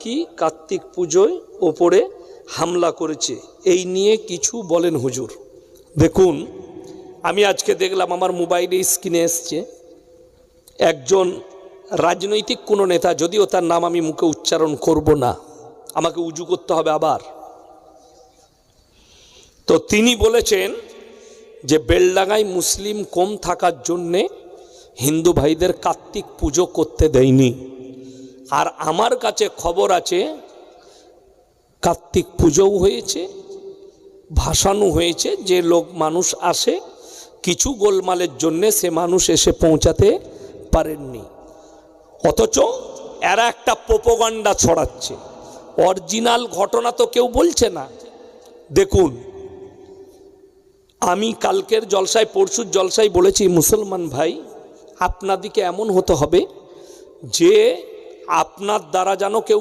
নাকি কার্তিক পুজোয় ওপরে হামলা করেছে, এই নিয়ে কিছু বলেন হুজুর। দেখুন, আমি আজকে দেখলাম আমার মোবাইলে স্ক্রিনে এসছে একজন রাজনৈতিক কোনো নেতা, যদিও তার নাম আমি মুখে উচ্চারণ করব না, আমাকে উজু করতে হবে আবার। তো তিনি বলেছেন যে বেলডাঙায় মুসলিম কম থাকার জন্যে হিন্দু ভাইদের কার্তিক পুজো করতে দেয়নি। আর আমার কাছে খবর আছে কার্তিক পুজোও হয়েছে, ভাসানো হয়েছে, যে লোক মানুষ আসে, কিছু গোলমালের জন্যে সে মানুষ এসে পৌঁছাতে পারেননি। অথচ এরা একটা প্রোপাগান্ডা ছড়াচ্ছে, অরিজিনাল ঘটনা তো কেউ বলছে না। দেখুন, আমি কালকের জলসায় পরশুর জলসায় বলেছি, মুসলমান ভাই আপনাদিকে এমন হতে হবে যে আপনার দ্বারা যেন কেউ